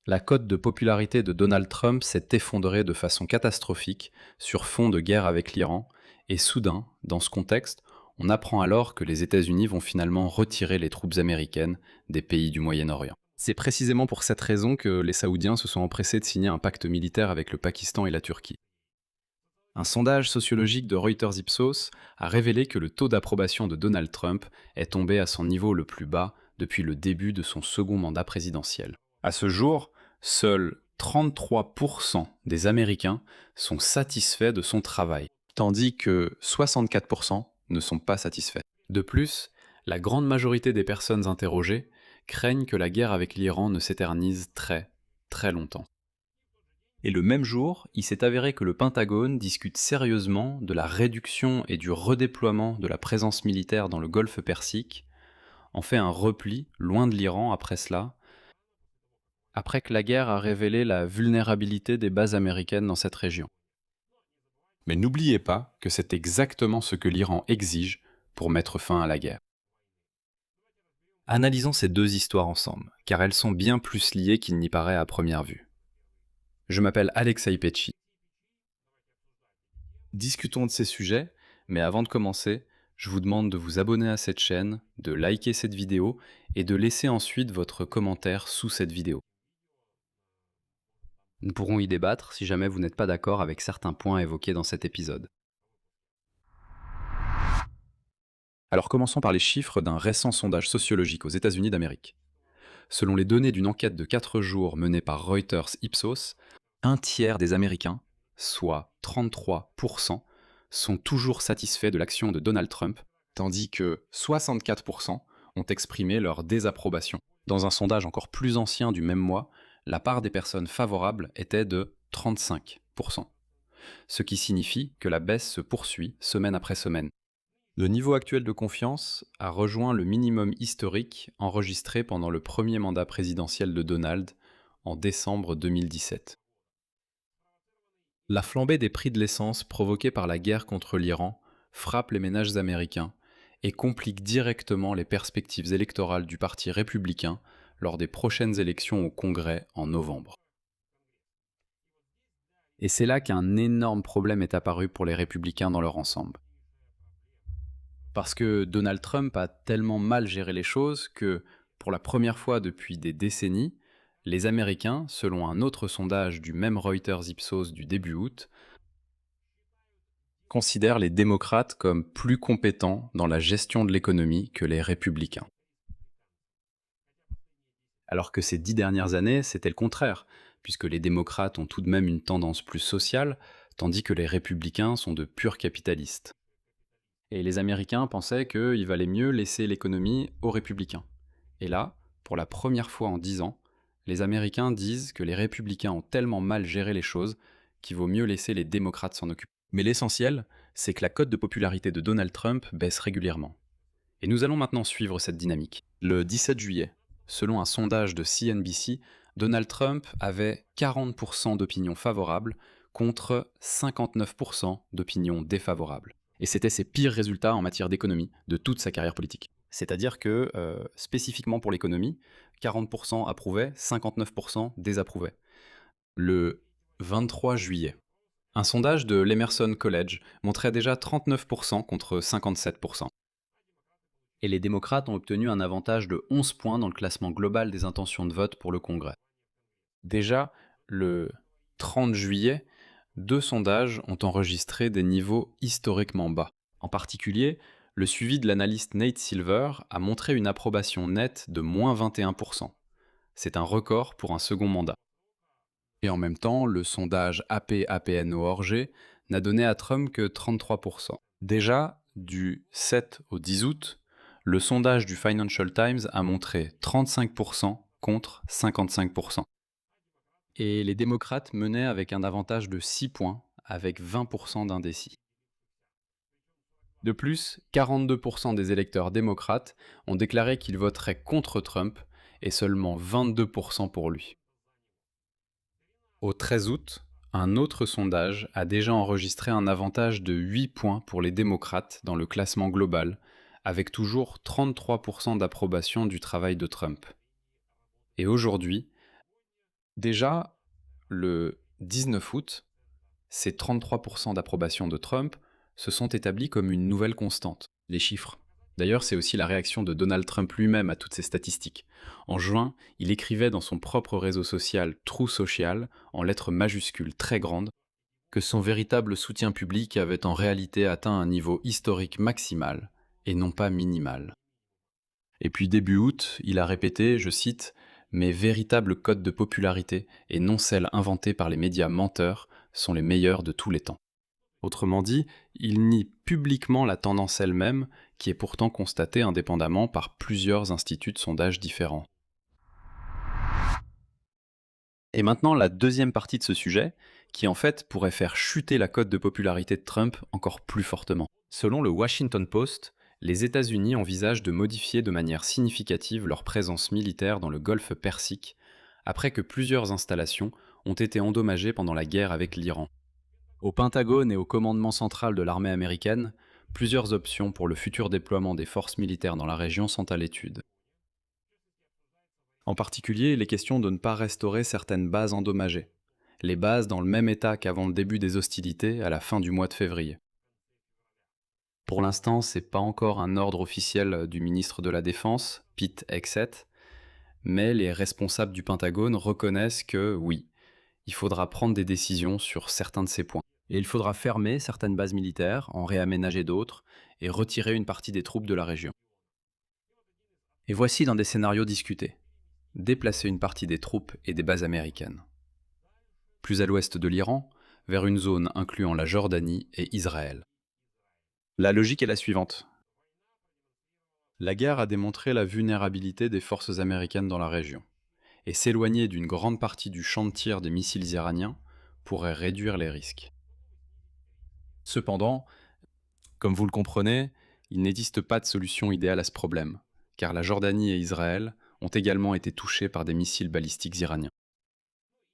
La cote de popularité de Donald Trump s'est effondrée de façon catastrophique sur fond de guerre avec l'Iran, et soudain, dans ce contexte, on apprend alors que les États-Unis vont finalement retirer les troupes américaines des pays du Moyen-Orient. C'est précisément pour cette raison que les Saoudiens se sont empressés de signer un pacte militaire avec le Pakistan et la Turquie. Un sondage sociologique de Reuters Ipsos a révélé que le taux d'approbation de Donald Trump est tombé à son niveau le plus bas depuis le début de son second mandat présidentiel. À ce jour, seuls 33% des Américains sont satisfaits de son travail, tandis que 64% ne sont pas satisfaits. De plus, la grande majorité des personnes interrogées craignent que la guerre avec l'Iran ne s'éternise très, très longtemps. Et le même jour, il s'est avéré que le Pentagone discute sérieusement de la réduction et du redéploiement de la présence militaire dans le Golfe Persique, en fait un repli loin de l'Iran après cela, après que la guerre a révélé la vulnérabilité des bases américaines dans cette région. Mais n'oubliez pas que c'est exactement ce que l'Iran exige pour mettre fin à la guerre. Analysons ces deux histoires ensemble, car elles sont bien plus liées qu'il n'y paraît à première vue. Je m'appelle Alexei Pecci. Discutons de ces sujets, mais avant de commencer, je vous demande de vous abonner à cette chaîne, de liker cette vidéo et de laisser ensuite votre commentaire sous cette vidéo. Nous pourrons y débattre si jamais vous n'êtes pas d'accord avec certains points évoqués dans cet épisode. Alors commençons par les chiffres d'un récent sondage sociologique aux États-Unis d'Amérique. Selon les données d'une enquête de 4 jours menée par Reuters Ipsos, un tiers des Américains, soit 33%, sont toujours satisfaits de l'action de Donald Trump, tandis que 64% ont exprimé leur désapprobation. Dans un sondage encore plus ancien du même mois, la part des personnes favorables était de 35%, ce qui signifie que la baisse se poursuit semaine après semaine. Le niveau actuel de confiance a rejoint le minimum historique enregistré pendant le premier mandat présidentiel de Donald en décembre 2017. La flambée des prix de l'essence provoquée par la guerre contre l'Iran frappe les ménages américains et complique directement les perspectives électorales du Parti républicain lors des prochaines élections au Congrès en novembre. Et c'est là qu'un énorme problème est apparu pour les républicains dans leur ensemble. Parce que Donald Trump a tellement mal géré les choses que, pour la première fois depuis des décennies, les Américains, selon un autre sondage du même Reuters Ipsos du début août, considèrent les démocrates comme plus compétents dans la gestion de l'économie que les républicains. Alors que ces 10 dernières années, c'était le contraire, puisque les démocrates ont tout de même une tendance plus sociale, tandis que les républicains sont de purs capitalistes. Et les Américains pensaient qu'il valait mieux laisser l'économie aux républicains. Et là, pour la première fois en 10 ans, les Américains disent que les républicains ont tellement mal géré les choses qu'il vaut mieux laisser les démocrates s'en occuper. Mais l'essentiel, c'est que la cote de popularité de Donald Trump baisse régulièrement. Et nous allons maintenant suivre cette dynamique. Le 17 juillet, selon un sondage de CNBC, Donald Trump avait 40% d'opinions favorables contre 59% d'opinions défavorables. Et c'était ses pires résultats en matière d'économie de toute sa carrière politique. C'est-à-dire que, spécifiquement pour l'économie, 40% approuvaient, 59% désapprouvaient. Le 23 juillet, un sondage de l'Emerson College montrait déjà 39% contre 57%. Et les démocrates ont obtenu un avantage de 11 points dans le classement global des intentions de vote pour le Congrès. Déjà, le 30 juillet, 2 sondages ont enregistré des niveaux historiquement bas. En particulier, le suivi de l'analyste Nate Silver a montré une approbation nette de moins 21%. C'est un record pour un second mandat. Et en même temps, le sondage AP-APN-ORG n'a donné à Trump que 33%. Déjà, du 7 au 10 août, le sondage du Financial Times a montré 35% contre 55%. Et les démocrates menaient avec un avantage de 6 points, avec 20% d'indécis. De plus, 42% des électeurs démocrates ont déclaré qu'ils voteraient contre Trump et seulement 22% pour lui. Au 13 août, un autre sondage a déjà enregistré un avantage de 8 points pour les démocrates dans le classement global, avec toujours 33% d'approbation du travail de Trump. Et aujourd'hui, Déjà, le 19 août, ces 33% d'approbation de Trump se sont établis comme une nouvelle constante, les chiffres. D'ailleurs, c'est aussi la réaction de Donald Trump lui-même à toutes ces statistiques. En juin, il écrivait dans son propre réseau social True Social, en lettres majuscules très grandes, que son véritable soutien public avait en réalité atteint un niveau historique maximal, et non pas minimal. Et puis début août, il a répété, je cite, mes véritables codes de popularité, et non celles inventées par les médias menteurs, sont les meilleurs de tous les temps. Autrement dit, il nie publiquement la tendance elle-même, qui est pourtant constatée indépendamment par plusieurs instituts de sondage différents. Et maintenant, la deuxième partie de ce sujet, qui en fait pourrait faire chuter la cote de popularité de Trump encore plus fortement. Selon le Washington Post, les États-Unis envisagent de modifier de manière significative leur présence militaire dans le golfe Persique, après que plusieurs installations ont été endommagées pendant la guerre avec l'Iran. Au Pentagone et au commandement central de l'armée américaine, plusieurs options pour le futur déploiement des forces militaires dans la région sont à l'étude. En particulier, il est question de ne pas restaurer certaines bases endommagées, les bases dans le même état qu'avant le début des hostilités à la fin du mois de février. Pour l'instant, c'est pas encore un ordre officiel du ministre de la Défense, Pete Hegseth, mais les responsables du Pentagone reconnaissent que oui, il faudra prendre des décisions sur certains de ces points. Et il faudra fermer certaines bases militaires, en réaménager d'autres, et retirer une partie des troupes de la région. Et voici dans des scénarios discutés. Déplacer une partie des troupes et des bases américaines. Plus à l'ouest de l'Iran, vers une zone incluant la Jordanie et Israël. La logique est la suivante. La guerre a démontré la vulnérabilité des forces américaines dans la région, et s'éloigner d'une grande partie du champ de tir des missiles iraniens pourrait réduire les risques. Cependant, comme vous le comprenez, il n'existe pas de solution idéale à ce problème, car la Jordanie et Israël ont également été touchés par des missiles balistiques iraniens.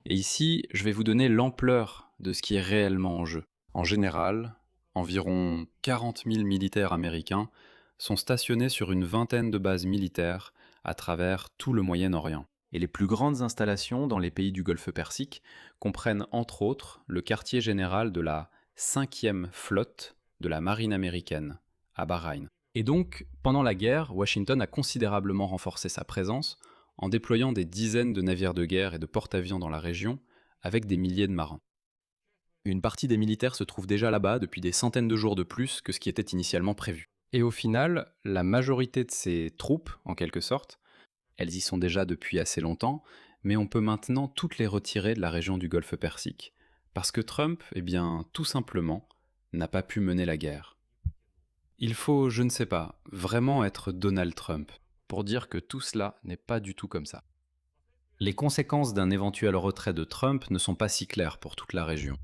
Et ici, je vais vous donner l'ampleur de ce qui est réellement en jeu. En général, environ 40 000 militaires américains sont stationnés sur une vingtaine de bases militaires à travers tout le Moyen-Orient. Et les plus grandes installations dans les pays du Golfe Persique comprennent entre autres le quartier général de la 5e flotte de la marine américaine, à Bahreïn. Et donc, pendant la guerre, Washington a considérablement renforcé sa présence en déployant des dizaines de navires de guerre et de porte-avions dans la région, avec des milliers de marins. Une partie des militaires se trouve déjà là-bas depuis des centaines de jours de plus que ce qui était initialement prévu. Et au final, la majorité de ces troupes, en quelque sorte, elles y sont déjà depuis assez longtemps, mais on peut maintenant toutes les retirer de la région du Golfe Persique, parce que Trump, eh bien, tout simplement, n'a pas pu mener la guerre. Il faut, je ne sais pas, vraiment être Donald Trump pour dire que tout cela n'est pas du tout comme ça. Les conséquences d'un éventuel retrait de Trump ne sont pas si claires pour toute la région.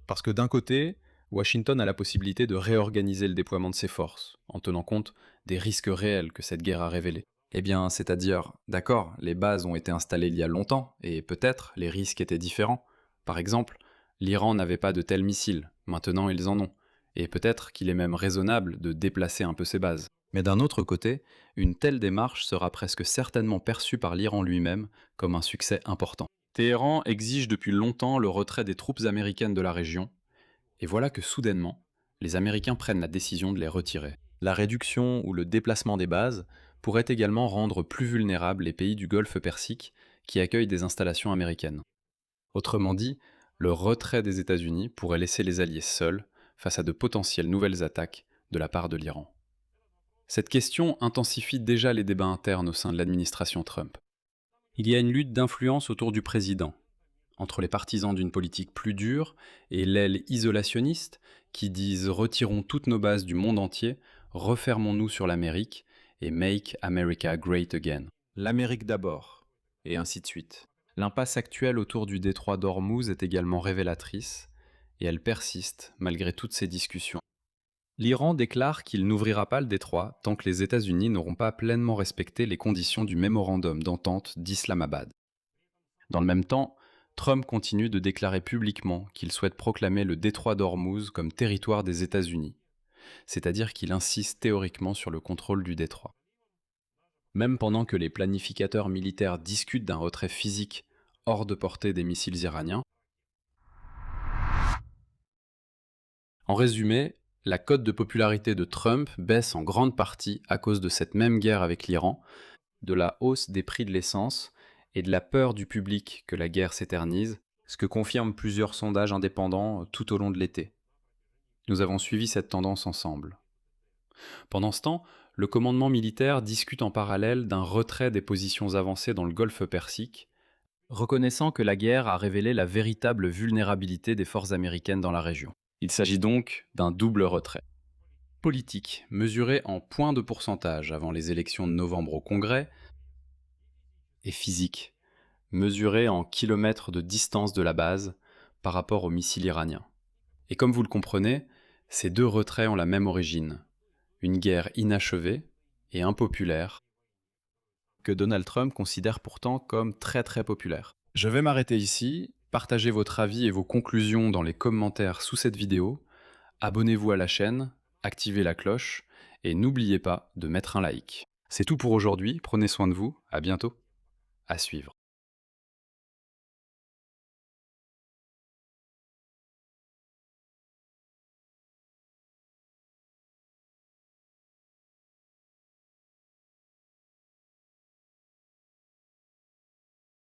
Parce que d'un côté, Washington a la possibilité de réorganiser le déploiement de ses forces, en tenant compte des risques réels que cette guerre a révélés. Eh bien, c'est-à-dire, d'accord, les bases ont été installées il y a longtemps, et peut-être les risques étaient différents. Par exemple, l'Iran n'avait pas de tels missiles, maintenant ils en ont, et peut-être qu'il est même raisonnable de déplacer un peu ces bases. Mais d'un autre côté, une telle démarche sera presque certainement perçue par l'Iran lui-même comme un succès important. Téhéran exige depuis longtemps le retrait des troupes américaines de la région, et voilà que soudainement, les Américains prennent la décision de les retirer. La réduction ou le déplacement des bases pourrait également rendre plus vulnérables les pays du Golfe Persique qui accueillent des installations américaines. Autrement dit, le retrait des États-Unis pourrait laisser les Alliés seuls face à de potentielles nouvelles attaques de la part de l'Iran. Cette question intensifie déjà les débats internes au sein de l'administration Trump. Il y a une lutte d'influence autour du président, entre les partisans d'une politique plus dure et l'aile isolationniste qui disent retirons toutes nos bases du monde entier, refermons-nous sur l'Amérique et Make America Great Again. L'Amérique d'abord, et ainsi de suite. L'impasse actuelle autour du détroit d'Ormuz est également révélatrice, et elle persiste malgré toutes ces discussions. L'Iran déclare qu'il n'ouvrira pas le détroit tant que les États-Unis n'auront pas pleinement respecté les conditions du mémorandum d'entente d'Islamabad. Dans le même temps, Trump continue de déclarer publiquement qu'il souhaite proclamer le détroit d'Ormuz comme territoire des États-Unis, c'est-à-dire qu'il insiste théoriquement sur le contrôle du détroit. Même pendant que les planificateurs militaires discutent d'un retrait physique hors de portée des missiles iraniens. En résumé, la cote de popularité de Trump baisse en grande partie à cause de cette même guerre avec l'Iran, de la hausse des prix de l'essence et de la peur du public que la guerre s'éternise, ce que confirment plusieurs sondages indépendants tout au long de l'été. Nous avons suivi cette tendance ensemble. Pendant ce temps, le commandement militaire discute en parallèle d'un retrait des positions avancées dans le Golfe Persique, reconnaissant que la guerre a révélé la véritable vulnérabilité des forces américaines dans la région. Il s'agit donc d'un double retrait. Politique, mesuré en points de pourcentage avant les élections de novembre au Congrès, et physique, mesuré en kilomètres de distance de la base par rapport aux missiles iraniens. Et comme vous le comprenez, ces deux retraits ont la même origine, une guerre inachevée et impopulaire que Donald Trump considère pourtant comme très très populaire. Je vais m'arrêter ici, partagez votre avis et vos conclusions dans les commentaires sous cette vidéo, abonnez-vous à la chaîne, activez la cloche et n'oubliez pas de mettre un like. C'est tout pour aujourd'hui, prenez soin de vous, à bientôt. À suivre.